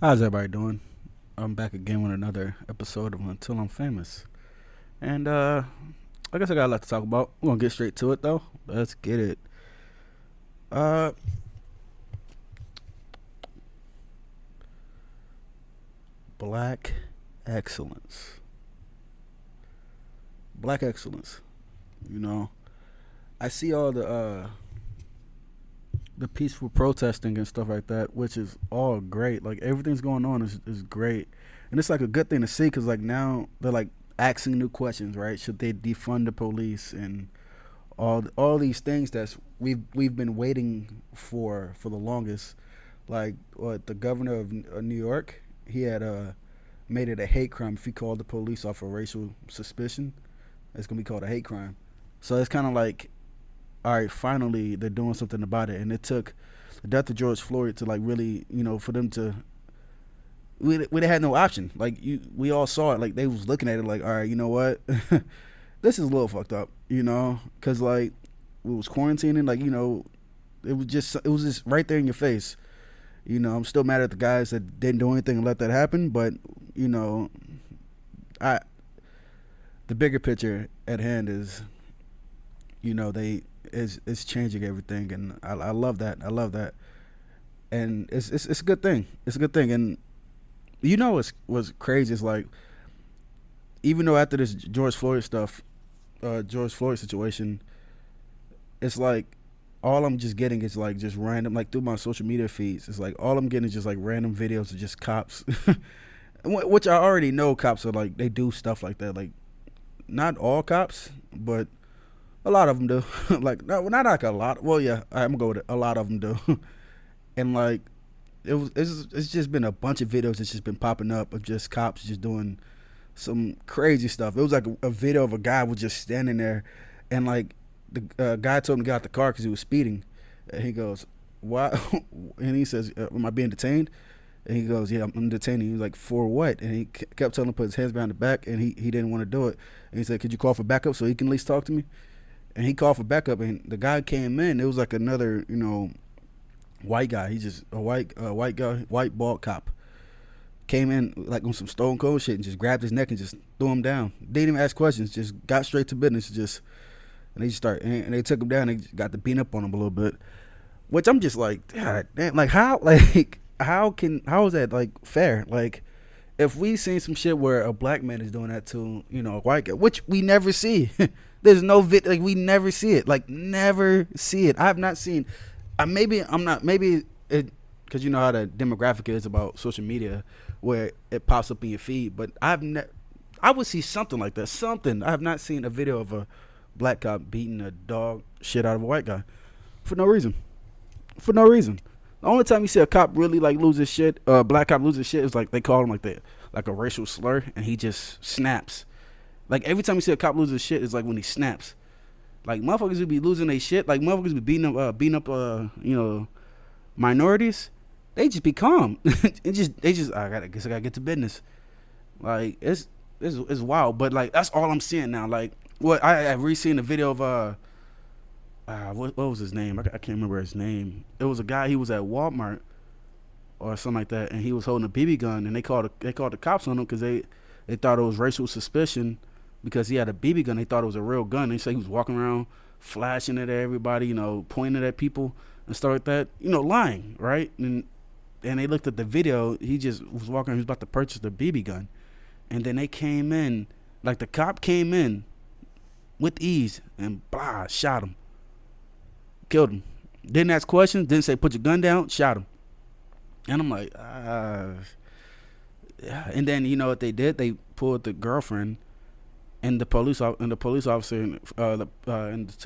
How's everybody doing? I'm back again with another episode of Until I'm Famous. And I guess I got a lot to talk about. We're gonna get straight to it though. Let's get it. Uh Black excellence. Black excellence. You know, I see all the peaceful protesting and stuff like that, which is all great. Like everything's going on is great. And it's like a good thing to see because like now they're like asking new questions, right? Should they defund the police and all these things that's we've been waiting for the longest. Like what the governor of New York, he had made it a hate crime if he called the police off of racial suspicion. It's gonna be called a hate crime. So it's kind of like, all right, finally they're doing something about it, and it took the death of George Floyd to like really, for them to. We had no option. Like we all saw it. Like they was looking at it like, all right, you know what, this is a little fucked up, because like we was quarantining, like it was just right there in your face. I'm still mad at the guys that didn't do anything and let that happen, but you know, I the bigger picture at hand is, they is changing everything, and I love that. I love that, and it's a good thing. It's a good thing, and what's crazy is like even though after this George Floyd situation, it's like all I'm just getting is like just random, like through my social media feeds. It's like all I'm getting is just like random videos of just cops, which I already know cops are like they do stuff like that. Like not all cops, but a lot of them do. Like no, not like a lot. Well, yeah, I'm gonna go with it. A lot of them do, and like it's just been a bunch of videos that's just been popping up of just cops just doing some crazy stuff. It was like a video of a guy was just standing there, and like the guy told him to get out the car because he was speeding, and he goes, "Why?" And he says, "Am I being detained?" And he goes, "Yeah, I'm detaining you." Like for what? And he kept telling him to put his hands behind the back, and he didn't want to do it. And he said, "Could you call for backup so he can at least talk to me?" And he called for backup, and the guy came in. It was like another, white guy. He just a white guy, white bald cop came in like on some stone cold shit and just grabbed his neck and just threw him down. Didn't even ask questions. Just got straight to business. And they just start and they took him down. They got to beat up on him a little bit. Which I'm just like, God damn, like how like how is that like fair? Like if we seen some shit where a black man is doing that to a white guy, which we never see. There's no like we never see it. Like never see it. I have not seen. Maybe I'm not. Maybe it because you know how the demographic is about social media, where it pops up in your feed. But I would see something like that. Something. I have not seen a video of a black cop beating a dog shit out of a white guy for no reason. For no reason. The only time you see a cop really like lose his shit, black cop lose his shit, is like they call him like a racial slur, and he just snaps. Like every time you see a cop lose his shit, it's like when he snaps. Like motherfuckers would be losing their shit. Like motherfuckers be beating up, minorities. They just be calm. They just. I guess I gotta get to business. Like it's wild. But like that's all I'm seeing now. Like what I recently seen a video of what was his name? I can't remember his name. It was a guy. He was at Walmart or something like that, and he was holding a BB gun, and they called the cops on him because they thought it was racial suspicion because he had a BB gun. They thought it was a real gun. They said he was walking around flashing it at everybody, pointing it at people and stuff like that, lying, right? And they looked at the video. He just was walking. He was about to purchase the BB gun, and then they came in, like the cop came in with ease and blah, shot him, killed him. Didn't ask questions. Didn't say put your gun down. Shot him. And I'm like, yeah. And then you know what they did? They pulled the girlfriend and the police officer to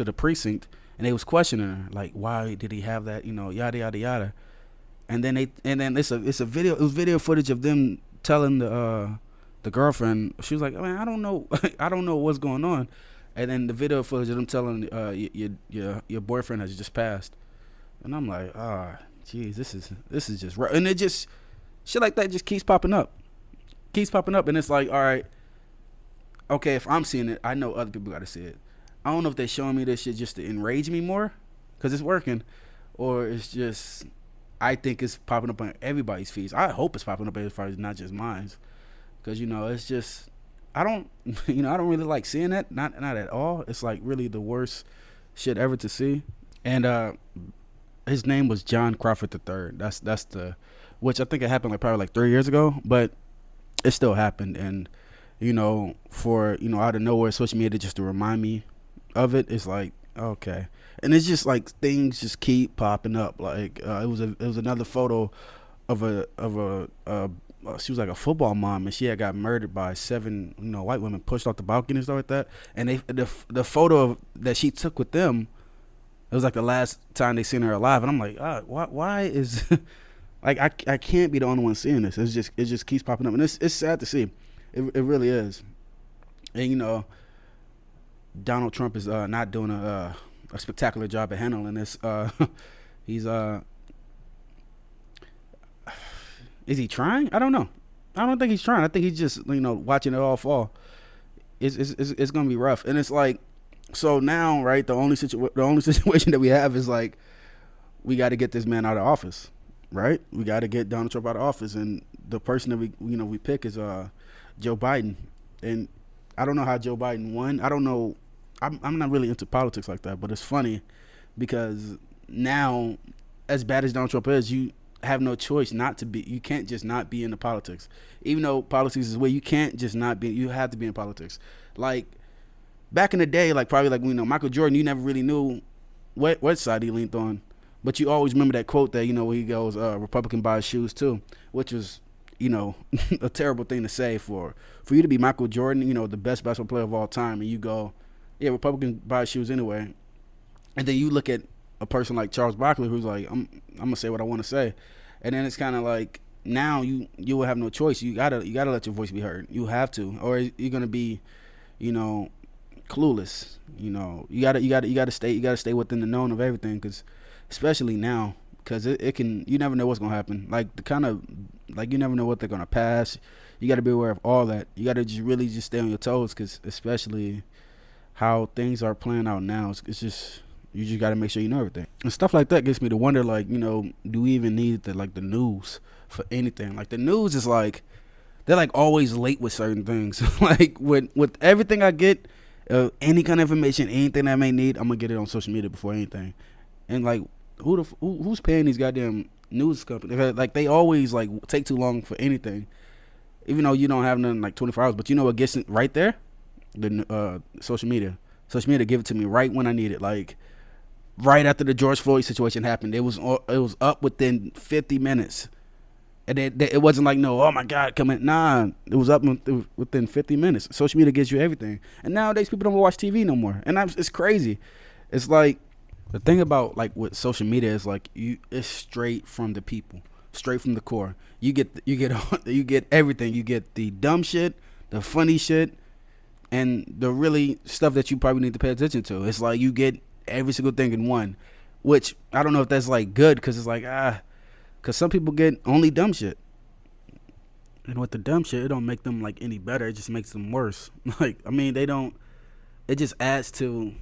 the precinct, and they was questioning her like, why did he have that? Yada yada yada. And then it's a video. It was video footage of them telling the girlfriend. She was like, man, I don't know, I don't know what's going on. And then the video footage of them telling your boyfriend has just passed. And I'm like, geez, this is just right. And it just shit like that just keeps popping up, and it's like, all right, okay, if I'm seeing it, I know other people got to see it. I don't know if they're showing me this shit just to enrage me more, cause it's working, or it's just I think it's popping up on everybody's feeds. I hope it's popping up on everybody's, not just mine, because it's just I don't I don't really like seeing that. Not at all. It's like really the worst shit ever to see. And his name was John Crawford III. That's the which I think it happened like probably like 3 years ago, but it still happened. And for out of nowhere, social media just to remind me of it. It's like, okay, and it's just like things just keep popping up. Like it was another photo of a she was like a football mom, and she had got murdered by 7 white women, pushed off the balcony and stuff like that. And the photo that she took with them, it was like the last time they seen her alive. And I'm like, why is like I can't be the only one seeing this. It just keeps popping up, and it's sad to see. It really is. And Donald Trump is not doing a spectacular job at handling this. He's is he trying? I don't know. I don't think he's trying. I think he's just watching it all fall. It's gonna be rough, and it's like, so now, right? The only situation that we have is like, we got to get this man out of office, right? We got to get Donald Trump out of office, and the person that we pick is Joe Biden. And I don't know how Joe Biden won. I don't know. I'm not really into politics like that, but it's funny because now, as bad as Donald Trump is, you have no choice not to be. You can't just not be into politics, even though politics is where you can't just not be. You have to be in politics. Like back in the day, like probably like Michael Jordan, you never really knew what side he leaned on, but you always remember that quote that where he goes, "Republican buys shoes too," which was a terrible thing to say for you to be Michael Jordan, the best basketball player of all time, and you go, yeah, Republican buy shoes anyway. And then you look at a person like Charles Barkley, who's like, I'm gonna say what I want to say, and then it's kind of like now you will have no choice. You gotta let your voice be heard. You have to, or you're gonna be, clueless. You gotta stay within the known of everything, because especially now, because it can, you never know what's gonna happen. Like you never know what they're gonna pass. You gotta be aware of all that. You gotta just really just stay on your toes, because especially how things are playing out now, it's just, you just got to make sure you know everything. And stuff like that gets me to wonder, like, do we even need the news for anything? Like, the news is like, they're like always late with certain things. Like, with everything I get, any kind of information, anything I may need, I'm going to get it on social media before anything. And like, who's paying these goddamn news companies? Like, they always like take too long for anything. Even though you don't have nothing like 24 hours, but what gets it right there? The social media give it to me right when I need it. Like right after the George Floyd situation happened, it was up within 50 minutes, and it wasn't like, no, oh my God, come in. Nah, it was up within 50 minutes. Social media gives you everything, and nowadays people don't watch TV no more, and it's crazy. It's like, the thing about like with social media is like, it's straight from the people, straight from the core. You get everything. You get the dumb shit, the funny shit, and the really stuff that you probably need to pay attention to. It's like you get every single thing in one, which I don't know if that's like good, because it's like, because some people get only dumb shit, and with the dumb shit, it don't make them like any better. It just makes them worse. Like, I mean, it just adds to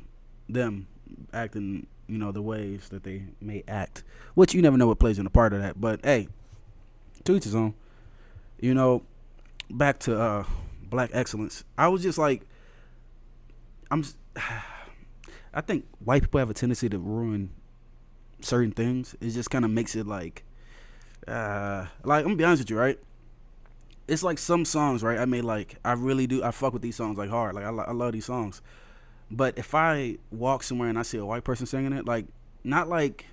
them acting, the ways that they may act, which you never know what plays in a part of that. But hey, to each his own. Back to Black excellence. I was just like, I think white people have a tendency to ruin certain things. It just kind of makes it like I'm gonna be honest with you, right? It's like some songs, right? I mean, like, I really do. I fuck with these songs like hard. Like, I love these songs. But if I walk somewhere and I see a white person singing it, like, not like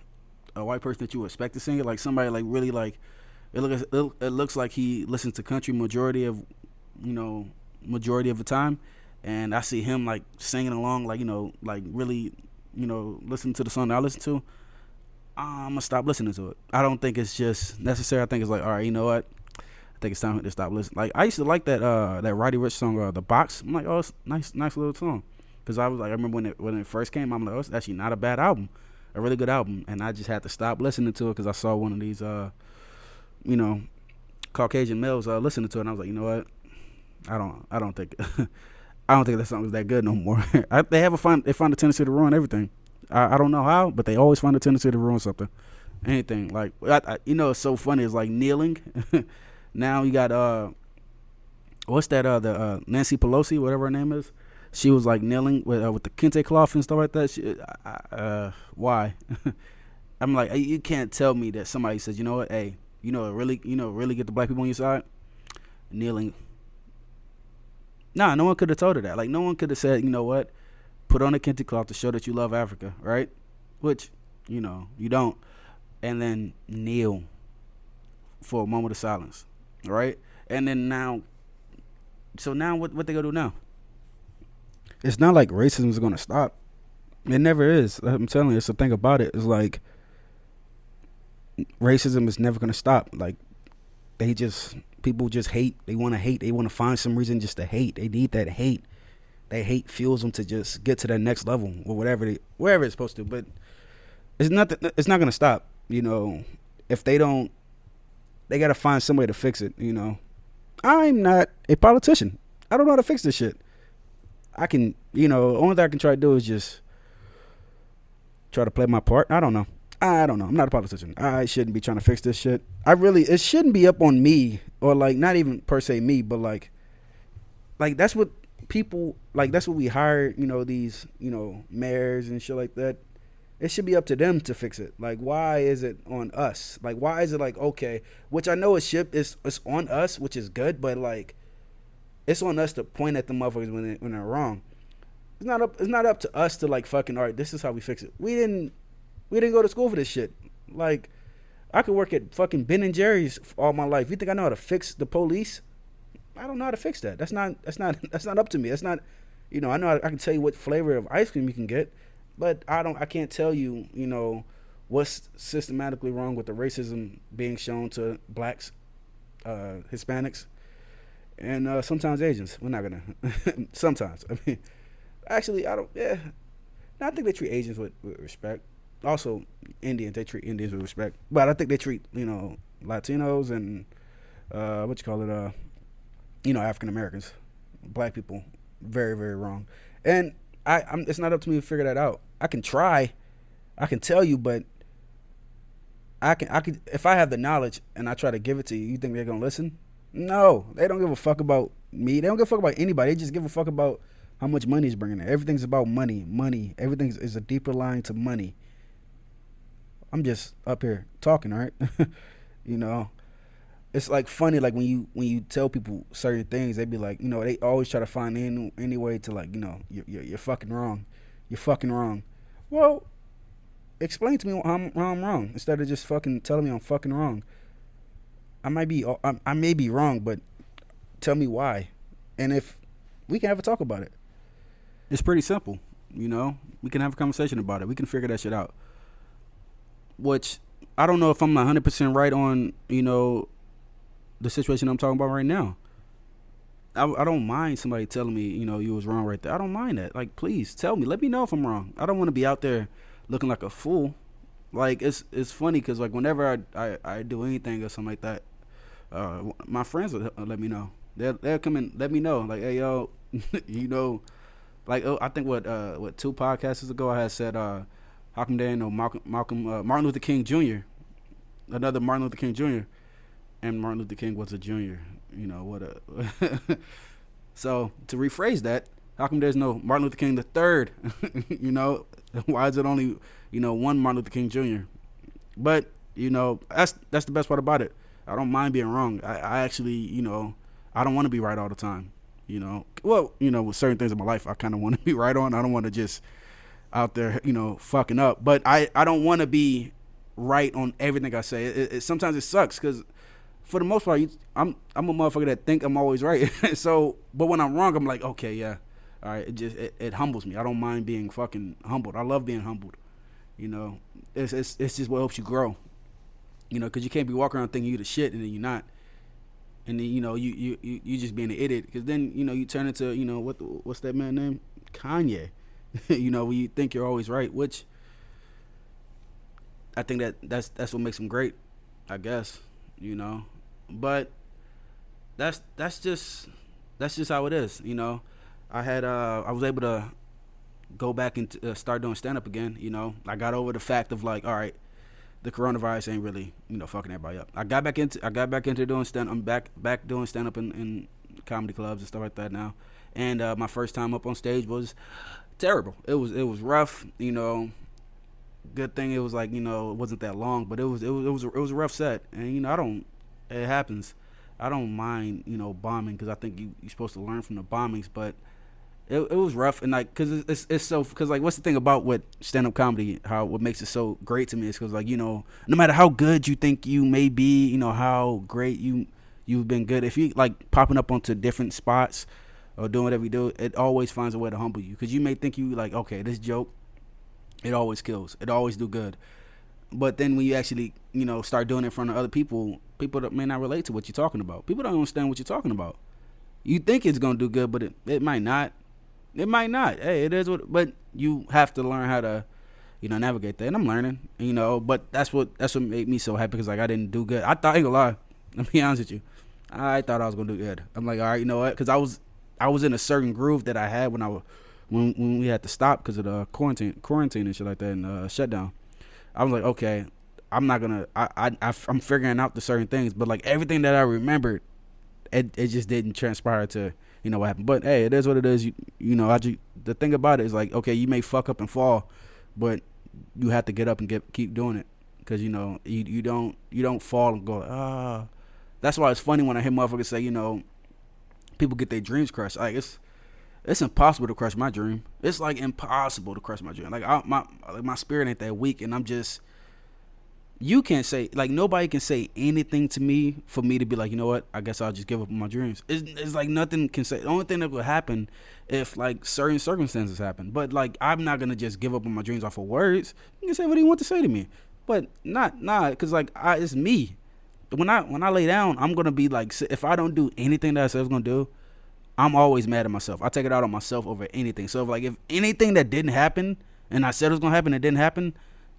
a white person that you would expect to sing it, like somebody like really like, it looks like he listens to country majority of the time, and I see him like singing along, like like really listening to the song that I listen to, I'm gonna stop listening to it. I don't think it's just necessary. I think it's like, all right, you know what, I think it's time to stop listening. Like, I used to like that Roddy Ricch song, The Box. I'm like, oh, it's nice little song, because I was like, I remember when it first came, I'm like, oh, it's actually not a bad album, a really good album. And I just had to stop listening to it because I saw one of these Caucasian males listening to it, and I was like, you know what, I don't think I don't think that song is that good no more. They find a tendency to ruin everything. I don't know how, but they always find a tendency to ruin something. anything. Like it's so funny. It's like kneeling. Now you got what's that? The Nancy Pelosi, whatever her name is. She was like kneeling with the kente cloth and stuff like that. Why? I'm like, you can't tell me that somebody says, you know what, hey, really get the black people on your side, kneeling. Nah, no one could have told her that. Like, no one could have said, you know what, put on a kente cloth to show that you love Africa, right? Which, you don't, and then kneel for a moment of silence, right? And then now, what they gonna do now? It's not like racism is gonna stop. It never is. I'm telling you, it's the thing about it. It's like racism is never gonna stop. Like people just hate. They want to hate. They want to find some reason just to hate. They need that hate. That hate fuels them to just get to that next level or wherever it's supposed to. But it's not gonna stop. If they don't, they gotta find some way to fix it. I'm not a politician. I don't know how to fix this shit. I can, the only thing I can try to do is just try to play my part. I don't know. I'm not a politician. I shouldn't be trying to fix this shit. It shouldn't be up on me, or like not even per se me, but like that's what people, like that's what we hire, these, mayors and shit like that. It should be up to them to fix it. Like, why is it on us? Like, why is it like, okay, which I know it's on us, which is good, but like, it's on us to point at the motherfuckers when they're wrong. It's not up to us to like fucking, all right, this is how we fix it. We didn't go to school for this shit. Like, I could work at fucking Ben and Jerry's all my life. You think I know how to fix the police? I don't know how to fix that. That's not up to me. That's not, I know I can tell you what flavor of ice cream you can get, but I can't tell you, what's systematically wrong with the racism being shown to blacks, Hispanics, and sometimes Asians. We're not gonna. Sometimes. I mean, actually, I don't. Yeah, I think they treat Asians with respect. Also, Indians. They treat Indians with respect, but I think they treat Latinos and African Americans, black people, very, very wrong. And it's not up to me to figure that out. I can try, I can tell you, but I can if I have the knowledge and I try to give it to you, you think they're gonna listen? No, they don't give a fuck about me. They don't give a fuck about anybody. They just give a fuck about how much money is bringing in. Everything's about money. Everything is a deeper line to money. I'm just up here talking, all right? It's like funny, like when you tell people certain things, they be like, they always try to find any way to like, you're fucking wrong. You're fucking wrong. Well, explain to me how I'm wrong instead of just fucking telling me I'm fucking wrong. I may be wrong, but tell me why, and if we can have a talk about it. It's pretty simple, We can have a conversation about it. We can figure that shit out. Which I don't know if I'm 100% right on, the situation I'm talking about right now. I don't mind somebody telling me, you was wrong right there. I don't mind that. Like, please tell me. Let me know if I'm wrong. I don't want to be out there looking like a fool. Like, it's funny because like whenever I do anything or something like that, my friends will let me know. They'll come and let me know. Like, hey, yo, like, I think what 2 podcasts ago I had said, how come they ain't no Martin Luther King Jr., another Martin Luther King Jr., and Martin Luther King was a junior. So to rephrase that, how come there's no Martin Luther King the third? Why is it only one Martin Luther King Jr.? But that's the best part about it. I don't mind being wrong. I actually I don't want to be right all the time. With certain things in my life I kind of want to be right on. I don't want to just out there fucking up. But I don't want to be right on everything I say. It sometimes it sucks because for the most part, I'm a motherfucker that think I'm always right. So, but when I'm wrong, I'm like, okay, yeah, all right. It humbles me. I don't mind being fucking humbled. I love being humbled. It's just what helps you grow. Because you can't be walking around thinking you the shit and then you're not, and then you just being an idiot. Because then you turn into what's that man name? Kanye. When you think you're always right, which I think that's what makes him great, I guess. But that's just how it is. I was able to go back and start doing stand up again. I got over the fact of like, all right, the coronavirus ain't really, fucking everybody up. I got back into doing stand. I'm back doing stand up in comedy clubs and stuff like that now. And my first time up on stage was terrible. It was rough. Good thing it was like, it wasn't that long, but it was a rough set. And it happens. I don't mind, bombing, because I think you're supposed to learn from the bombings, but it was rough. And like, cause it's so, cause like, what's the thing about what stand up comedy, what makes it so great to me is cause like, no matter how good you think you may be, how great you've been good, if you like popping up onto different spots or doing whatever you do, it always finds a way to humble you. Cause you may think you like, okay, this joke, it always kills, it always do good. But then when you actually, start doing it in front of other people that may not relate to what you're talking about. People don't understand what you're talking about. You think it's going to do good, but it might not. It might not. Hey, it is what, but you have to learn how to, navigate that. And I'm learning, but that's what made me so happy, because like I didn't do good. I thought, I ain't gonna lie, let me be honest with you. I thought I was going to do good. I'm like, all right, you know what? Because I was in a certain groove that I had when we had to stop because of the quarantine and shit like that, and shutdown. I was like, okay, I'm not gonna. I'm figuring out the certain things, but like everything that I remembered, it just didn't transpire to what happened. But hey, it is what it is. The thing about it is like, okay, you may fuck up and fall, but you have to get up and keep doing it, because you don't fall and go That's why it's funny when I hear motherfuckers say people get their dreams crushed. Like it's impossible to crush my dream. It's like impossible to crush my dream. Like my spirit ain't that weak, and I'm just. You can't say, like, nobody can say anything to me for me to be like, you know what, I guess I'll just give up on my dreams. It's like nothing can say. The only thing that will happen if like certain circumstances happen. But like I'm not gonna just give up on my dreams off of words. You can say what you want to say to me, but because like it's me. When I lay down, I'm gonna be like, if I don't do anything that I said I was gonna do, I'm always mad at myself. I take it out on myself over anything. So if anything that didn't happen and I said it was gonna happen, it didn't happen.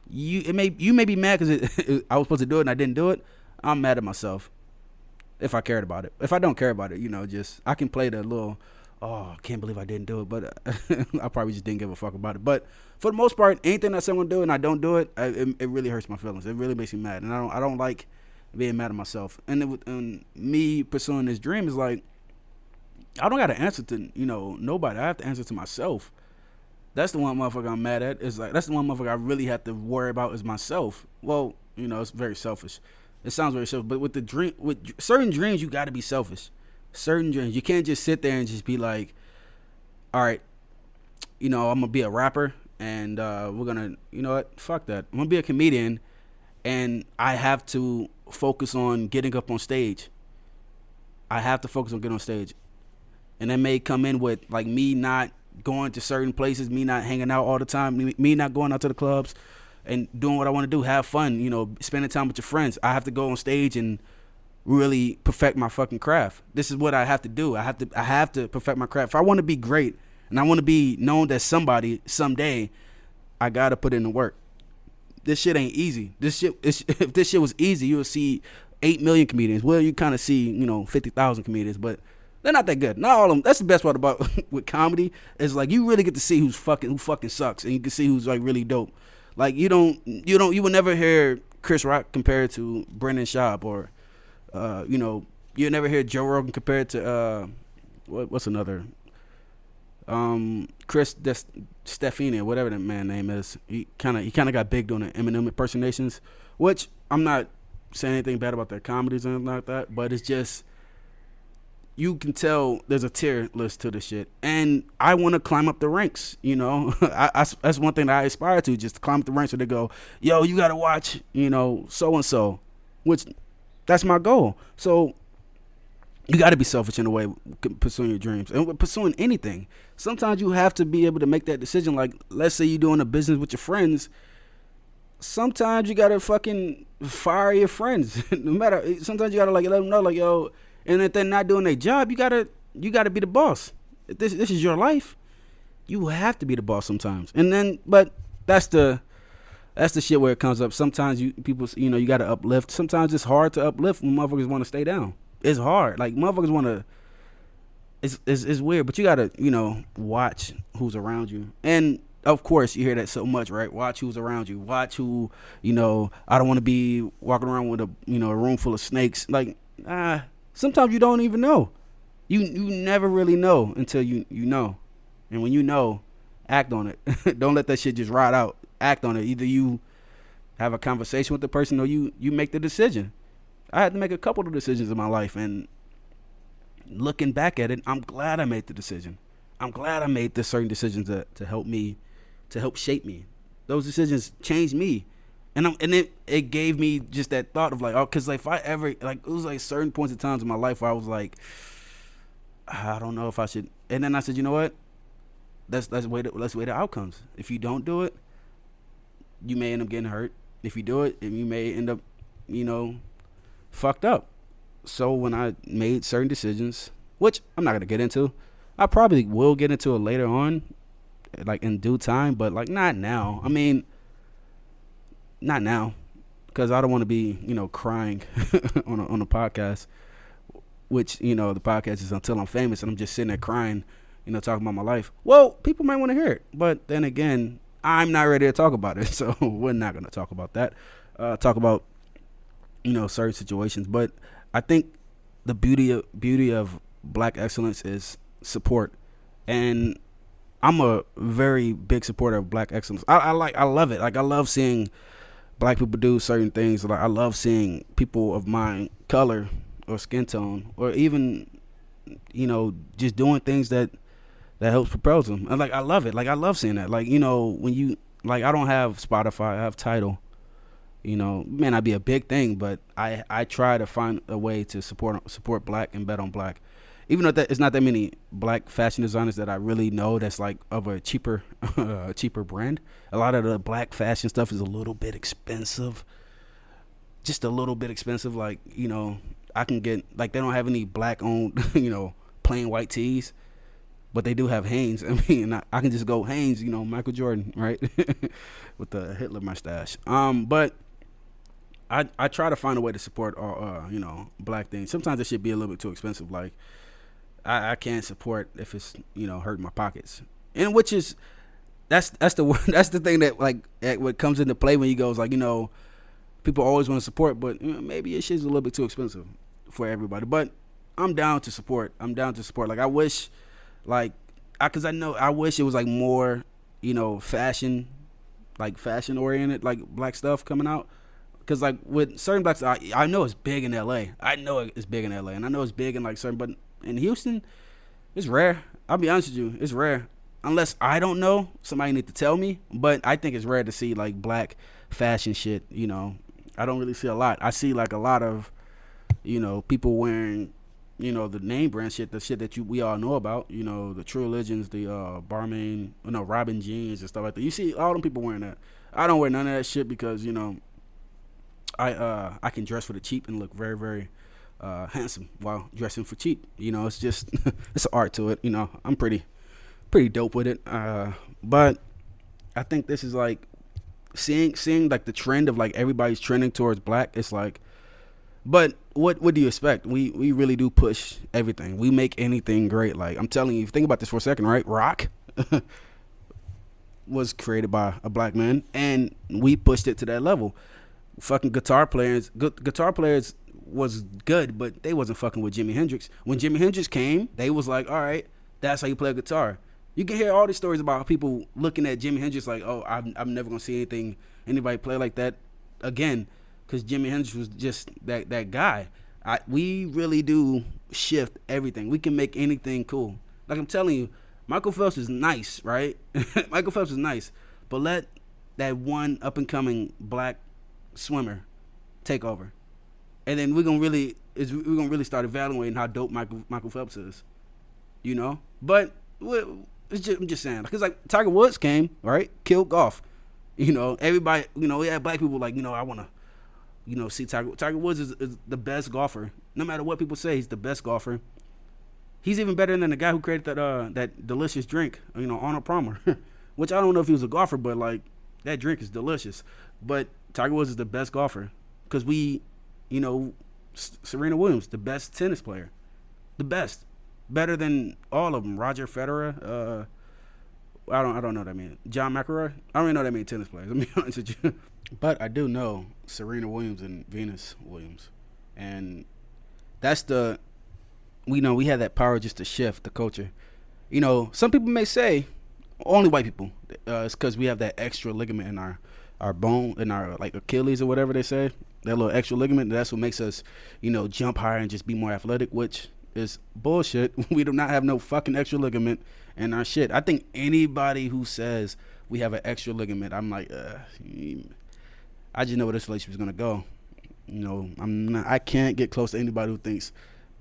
You may be mad because I was supposed to do it and I didn't do it. I'm mad at myself if I cared about it. If I don't care about it, just I can play the little, I can't believe I didn't do it, but I probably just didn't give a fuck about it. But for the most part, anything that someone do and I don't do it, it really hurts my feelings. It really makes me mad, and I don't like being mad at myself. And me pursuing this dream is like, I don't got to answer to nobody. I have to answer to myself. That's the one motherfucker I'm mad at. It's like, that's the one motherfucker I really have to worry about is myself. Well, it's very selfish. It sounds very selfish, but with certain dreams, you got to be selfish. Certain dreams, you can't just sit there and just be like, all right, I'm gonna be a rapper, and we're gonna, what, fuck that. I'm gonna be a comedian, and I have to focus on getting up on stage. I have to focus on getting on stage, and that may come in with like me not going to certain places, me not hanging out all the time, me not going out to the clubs and doing what I want to do, have fun, spending time with your friends. I have to go on stage and really perfect my fucking craft. This is what I have to do. I have to perfect my craft. If I want to be great and I want to be known as somebody someday, I got to put in the work. This shit ain't easy. If this shit was easy, you would see 8 million comedians. Well, you kind of see, 50,000 comedians, but they're not that good. Not all of them. That's the best part about with comedy is like you really get to see who fucking sucks, and you can see who's like really dope. Like you will never hear Chris Rock compared to Brendan Schaub, or you'll never hear Joe Rogan compared to what's another Chris Stefani, or whatever that man name is. He kind of got big doing the Eminem impersonations, which I'm not saying anything bad about their comedies or anything like that, but it's just. You can tell there's a tier list to the shit, and I want to climb up the ranks. That's one thing that I aspire to, just to climb up the ranks. So they go, yo, you gotta watch, so and so, which that's my goal. So you got to be selfish in a way pursuing your dreams and pursuing anything. Sometimes you have to be able to make that decision. Like, let's say you're doing a business with your friends. Sometimes you gotta fucking fire your friends. No matter. Sometimes you gotta like let them know, like, yo. And if they're not doing their job, you gotta be the boss. If this is your life, you have to be the boss sometimes. And then, but that's the shit where it comes up. Sometimes people, you gotta uplift. Sometimes it's hard to uplift when motherfuckers want to stay down. It's hard. Like motherfuckers want to. It's weird, but you gotta watch who's around you. And of course, you hear that so much, right? Watch who's around you. Watch who, I don't want to be walking around with a room full of snakes. Like, sometimes you don't even know. You never really know until you know. And when you know, act on it. Don't let that shit just ride out. Act on it. Either you have a conversation with the person or you make the decision. I had to make a couple of decisions in my life, and looking back at it, I'm glad I made the decision. I'm glad I made the certain decisions to help me, to help shape me. Those decisions changed me, and it gave me just that thought of like, oh, because like if I ever like it was like certain points in times in my life where I was like, I don't know if I should, and then I said, you know what, let's weigh the outcomes. If you don't do it, you may end up getting hurt. If you do it, and you may end up, fucked up. So when I made certain decisions, which I'm not gonna get into, I probably will get into it later on, like in due time, but like not now. I mean, not now, because I don't want to be, crying on a podcast, which the podcast is Until I'm Famous, and I'm just sitting there crying, talking about my life. Well, people might want to hear it, but then again, I'm not ready to talk about it, so we're not gonna talk about that. Talk about certain situations, but I think the beauty of Black excellence is support, and I'm a very big supporter of Black excellence. I love it. Like I love seeing Black people do certain things. Like I love seeing people of my color or skin tone, or even just doing things that helps propel them. And like I love it. Like I love seeing that. Like when you like I don't have Spotify. I have Tidal. May not be a big thing, but I try to find a way to support Black and bet on Black. Even though it's not that many Black fashion designers that I really know that's like of a cheaper brand. A lot of the Black fashion stuff is a little bit expensive. Just a little bit expensive. Like, I can get, like, they don't have any Black owned, plain white tees, but they do have Hanes. I mean, I can just go Hanes, Michael Jordan, right? With the Hitler mustache. But I try to find a way to support all, Black things. Sometimes it should be a little bit too expensive. Like, I can't support if it's, hurting my pockets. And which is, that's the thing that, like, what comes into play when you go, is like, people always want to support, but maybe it shit's a little bit too expensive for everybody. But I'm down to support. Like, I wish, like, I wish it was, like, more, fashion oriented, like, Black stuff coming out. Because, like, with certain Blacks, I know it's big in LA. And I know it's big in, like, certain, but in Houston, it's rare. I'll be honest with you, it's rare. Unless I don't know, somebody need to tell me. But I think it's rare to see, like, Black fashion shit, I don't really see a lot. I see, like, a lot of, people wearing, the name brand shit, the shit that we all know about, the True Religions, the Balmain, Robin jeans and stuff like that. You see all them people wearing that. I don't wear none of that shit because, I can dress for the cheap and look very, very handsome while dressing for cheap. It's just it's an art to it. I'm pretty dope with it. But I think this is like seeing like the trend of like everybody's trending towards Black. It's like, but what do you expect? We really do push everything. We make anything great. Like, I'm telling you, think about this for a second, right? Rock was created by a Black man, and we pushed it to that level. Fucking guitar players was good, but they wasn't fucking with Jimi Hendrix. When Jimi Hendrix came, they was like, all right, that's how you play a guitar. You can hear all these stories about people looking at Jimi Hendrix like, oh, I'm never gonna see anybody play like that again, because Jimi Hendrix was just that guy. We really do shift everything. We can make anything cool. Like I'm telling you, Michael Phelps is nice, right? Michael Phelps is nice, but let that one up and coming Black swimmer take over, and then we're gonna really start evaluating how dope Michael Phelps is, But I'm just saying, because like Tiger Woods came, right, killed golf, everybody, we had Black people like, I want to, see Tiger Woods is the best golfer. No matter what people say, he's the best golfer. He's even better than the guy who created that delicious drink, Arnold Palmer, which I don't know if he was a golfer, but like that drink is delicious. But Tiger Woods is the best golfer because Serena Williams, the best tennis player, the best, better than all of them. Roger Federer, I don't know what that means. John McElroy. I don't even know what that means. Tennis players. Let me be honest with you. But I do know Serena Williams and Venus Williams, and that's the we have that power just to shift the culture. Some people may say, only white people, it's because we have that extra ligament in our bone, in our like Achilles or whatever they say, that little extra ligament. That's what makes us, jump higher and just be more athletic, which is bullshit. We do not have no fucking extra ligament in our shit. I think anybody who says we have an extra ligament, I'm like, I just know where this relationship is gonna go. I can't get close to anybody who thinks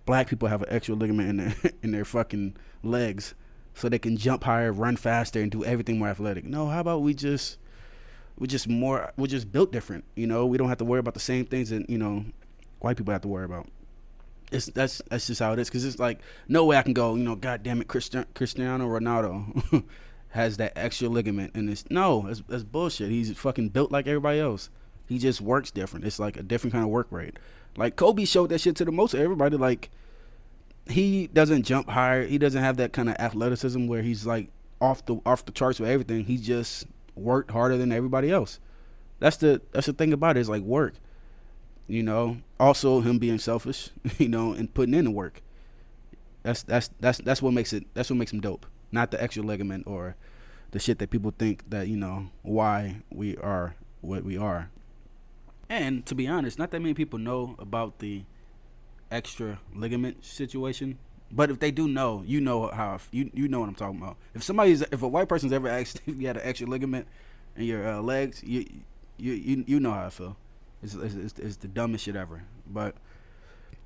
black people have an extra ligament in their in their fucking legs so they can jump higher, run faster, and do everything more athletic. No, how about we're just built different. We don't have to worry about the same things that white people have to worry about. That's just how it is. Because it's like, no way I can go, God damn it, Cristiano Ronaldo has that extra ligament, and that's bullshit. He's fucking built like everybody else. He just works different. It's like a different kind of work rate. Like Kobe showed that shit to the most of everybody. Like, he doesn't jump higher. He doesn't have that kind of athleticism where he's like off the charts with everything. He just worked harder than everybody else. That's the thing about it, is like work. Also him being selfish, and putting in the work. That's what makes him dope. Not the extra ligament or the shit that people think that, why we are what we are. And to be honest, not that many people know about the extra ligament situation. But if they do know, you know how you know what I'm talking about. If a white person's ever asked if you had an extra ligament in your legs, you know how I feel. It's the dumbest shit ever. But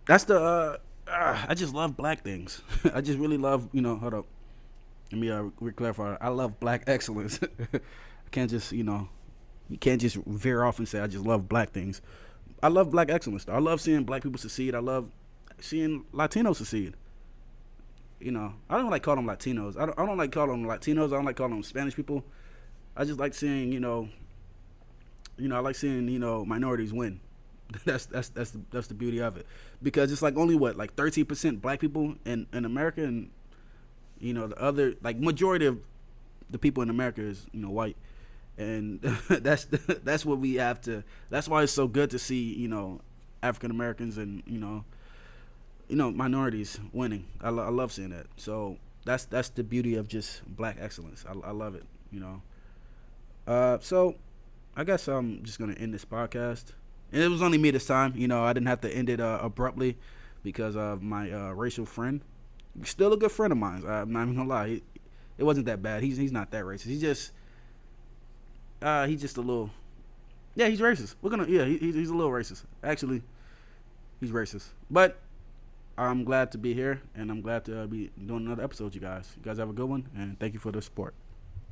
that's the I just love black things. I just really love, hold up. Let me clarify. I love black excellence. I can't just, you can't just veer off and say I just love black things. I love black excellence, though. I love seeing black people succeed. I love seeing Latinos succeed. I don't like calling them Latinos. I don't like calling them Latinos. I don't like calling them Spanish people. I just like seeing, I like seeing, minorities win. That's the beauty of it. Because it's like only like 13% black people in America, and the other, like, majority of the people in America is, white. And that's what we have to. That's why it's so good to see, African Americans and minorities winning. I love seeing that. So that's the beauty of just black excellence. I love it. So I guess I'm just gonna end this podcast. And it was only me this time. I didn't have to end it abruptly because of my racial friend. Still a good friend of mine. I'm not even gonna lie. It wasn't that bad. He's not that racist. He's just a little. Yeah, he's racist. He's a little racist. Actually, he's racist. But I'm glad to be here, and I'm glad to be doing another episode, you guys. You guys have a good one, and thank you for the support.